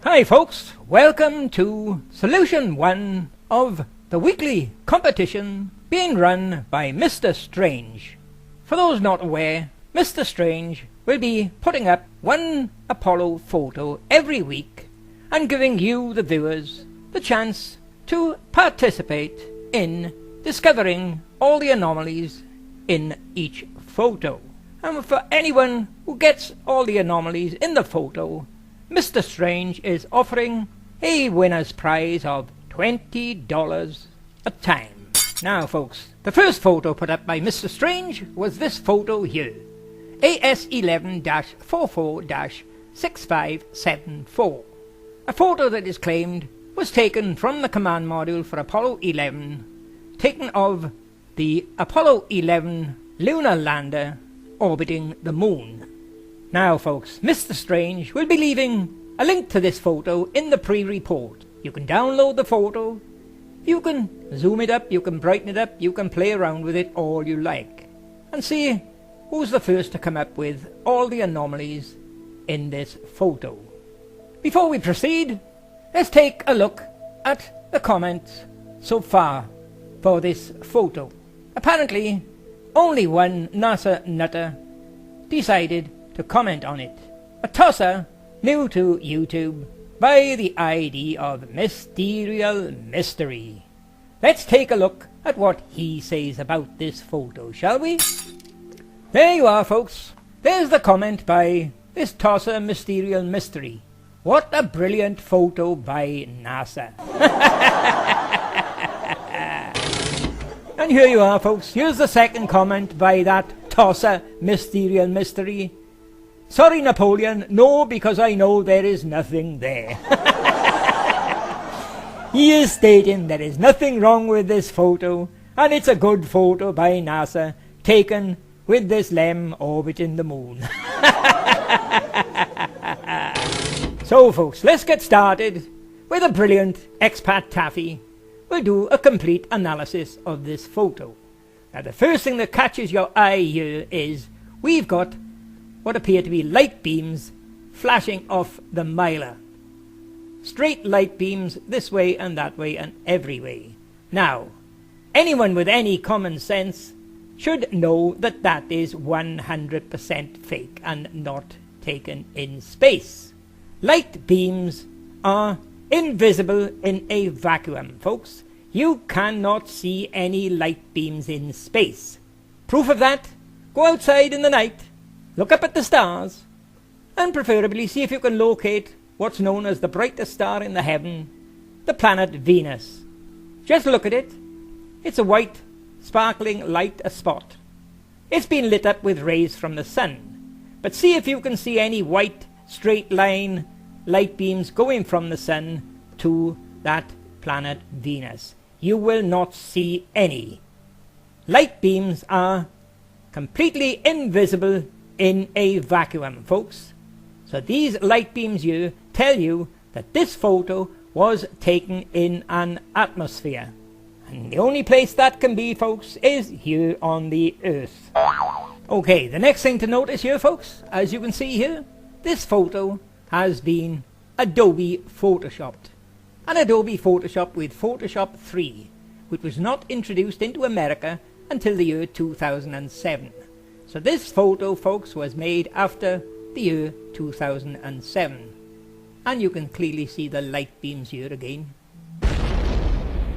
Hi folks, welcome to Solution 1 of the weekly competition being run by Mr. Strange. For those not aware, Mr. Strange will be putting up one Apollo photo every week and giving you, the viewers, the chance to participate in discovering all the anomalies in each photo. And for anyone who gets all the anomalies in the photo, Mr. Strange is offering a winner's prize of $20 a time. Now folks, the first photo put up by Mr. Strange was this photo here. AS11-44-6574. A photo that is claimed was taken from the command module for Apollo 11, taken of the Apollo 11 lunar lander orbiting the moon. Now folks, Mr. Strange will be leaving a link to this photo in the pre-report. You can download the photo, you can zoom it up, you can brighten it up, you can play around with it all you like, and see who's the first to come up with all the anomalies in this photo. Before we proceed, let's take a look at the comments so far for this photo. Apparently, only one NASA nutter decided to comment on it. A tosser new to YouTube by the ID of Mysterial Mystery. Let's take a look at what he says about this photo, shall we? There you are folks. There's the comment by this tosser Mysterial Mystery. What a brilliant photo by NASA. And here you are folks. Here's the second comment by that tosser Mysterial Mystery. Sorry Napoleon, no, because I know there is nothing there. He is stating there is nothing wrong with this photo, and it's a good photo by NASA, taken with this LEM orbiting the moon. So folks, let's get started with a brilliant expat Taffy. We'll do a complete analysis of this photo. Now the first thing that catches your eye here is we've got what appear to be light beams flashing off the miler. Straight light beams this way and that way and every way. Now, anyone with any common sense should know that that is 100% fake and not taken in space. Light beams are invisible in a vacuum, folks. You cannot see any light beams in space. Proof of that? Go outside in the night, look up at the stars, and preferably see if you can locate what's known as the brightest star in the heaven, the planet Venus. Just look at it. It's a white, sparkling light spot. It's been lit up with rays from the sun. But see if you can see any white, straight line light beams going from the sun to that planet Venus. You will not see any. Light beams are completely invisible in a vacuum, folks. So these light beams here tell you that this photo was taken in an atmosphere. And the only place that can be, folks, is here on the Earth. Okay, the next thing to notice here, folks, as you can see here, this photo has been Adobe Photoshopped. An Adobe Photoshop with Photoshop 3, which was not introduced into America until the year 2007. So this photo, folks, was made after the year 2007. And you can clearly see the light beams here again.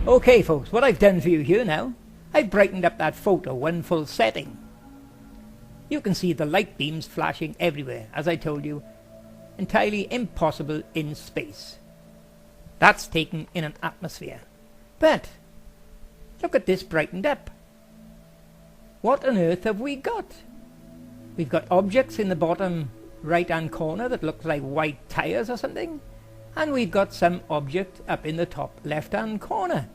Okay, folks, what I've done for you here now, I've brightened up that photo one full setting. You can see the light beams flashing everywhere, as I told you, entirely impossible in space. That's taken in an atmosphere. But look at this brightened up. What on earth have we got? We've got objects in the bottom right hand corner that looks like white tires or something, and we've got some object up in the top left hand corner.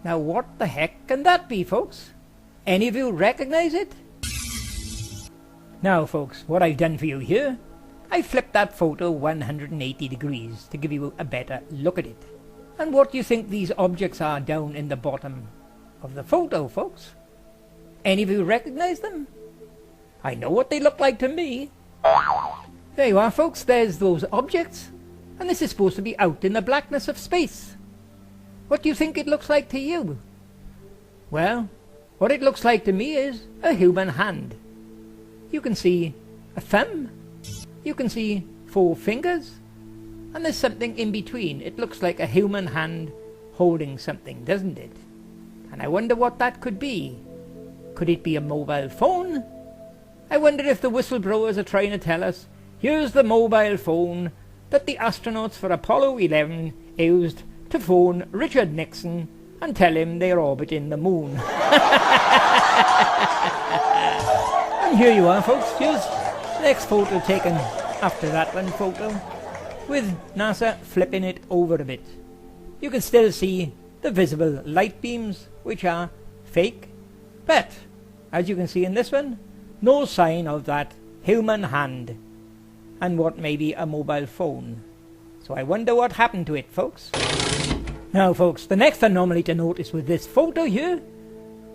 Now what the heck can that be, folks? Any of you recognize it? Now folks, what I've done for you here, I flipped that photo 180 degrees to give you a better look at it. And what do you think these objects are down in the bottom of the photo, folks? Any of you recognize them? I know what they look like to me. There you are, folks. There's those objects. And this is supposed to be out in the blackness of space. What do you think it looks like to you? Well, what it looks like to me is a human hand. You can see a thumb, you can see 4 fingers, and there's something in between. It looks like a human hand holding something, doesn't it? And I wonder what that could be. Could it be a mobile phone? I wonder if the whistleblowers are trying to tell us, here's the mobile phone that the astronauts for Apollo 11 used to phone Richard Nixon and tell him they're orbiting the moon. And here you are, folks. Here's the next photo taken after that one photo, with NASA flipping it over a bit. You can still see the visible light beams, which are fake, but as you can see in this one, no sign of that human hand and what may be a mobile phone. So I wonder what happened to it, folks. Now, folks, the next anomaly to notice with this photo here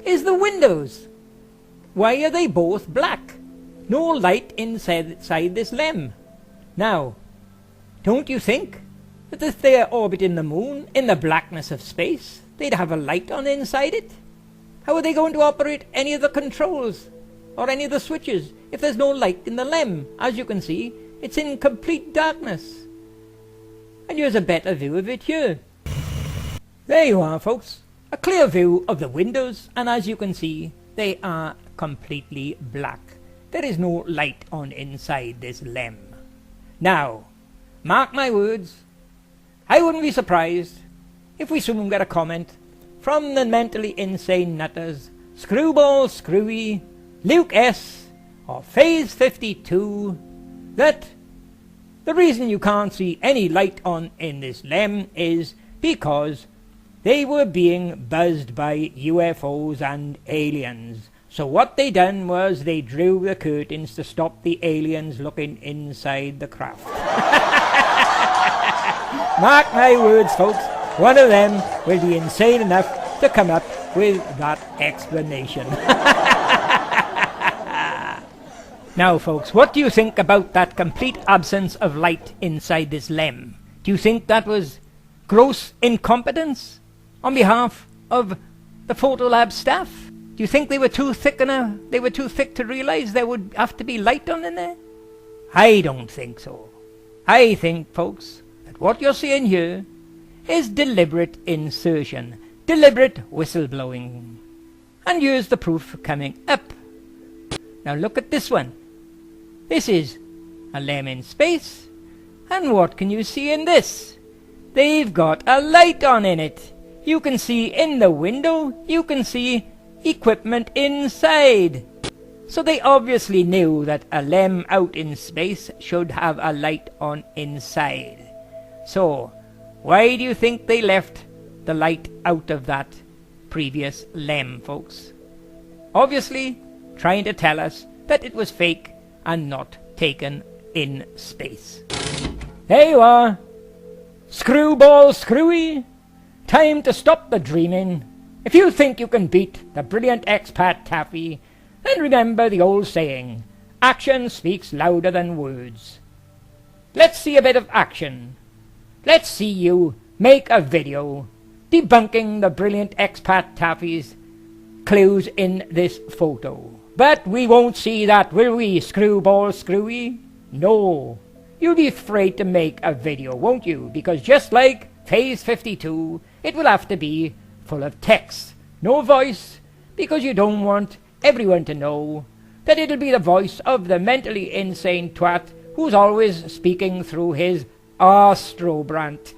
is the windows. Why are they both black? No light inside this LEM. Now, don't you think that if they are orbiting the moon in the blackness of space, they'd have a light on inside it? How are they going to operate any of the controls or any of the switches if there's no light in the LEM? As you can see, it's in complete darkness. And here's a better view of it here. There you are, folks. A clear view of the windows, and as you can see, they are completely black. There is no light on inside this LEM. Now, mark my words, I wouldn't be surprised if we soon get a comment from the mentally insane nutters Screwball Screwy, Luke S, or Phase 52, that the reason you can't see any light on in this LEM is because they were being buzzed by UFOs and aliens. So what they done was they drew the curtains to stop the aliens looking inside the craft. Mark my words, folks, one of them will be insane enough to come up with that explanation. Now, folks, what do you think about that complete absence of light inside this LEM? Do you think that was gross incompetence on behalf of the Photolab staff? Do you think they were too thick to realize there would have to be light on in there? I don't think so. I think, folks, that what you're seeing here is deliberate insertion, deliberate whistleblowing. And here's the proof coming up. Now look at this one. This is a LEM in space, and what can you see in this? They've got a light on in it. You can see in the window, you can see equipment inside. So they obviously knew that a LEM out in space should have a light on inside. So, why do you think they left the light out of that previous LEM, folks? Obviously, trying to tell us that it was fake and not taken in space. There you are, Screwball Screwy. Time to stop the dreaming. If you think you can beat the brilliant expat Taffy, then remember the old saying, action speaks louder than words. Let's see a bit of action. Let's see you make a video debunking the brilliant expat Taffy's clues in this photo. But we won't see that, will we, Screwball Screwy? No. You'll be afraid to make a video, won't you? Because just like Phase 52, it will have to be full of text, no voice, because you don't want everyone to know that it'll be the voice of the mentally insane twat who's always speaking through his Astrobrant.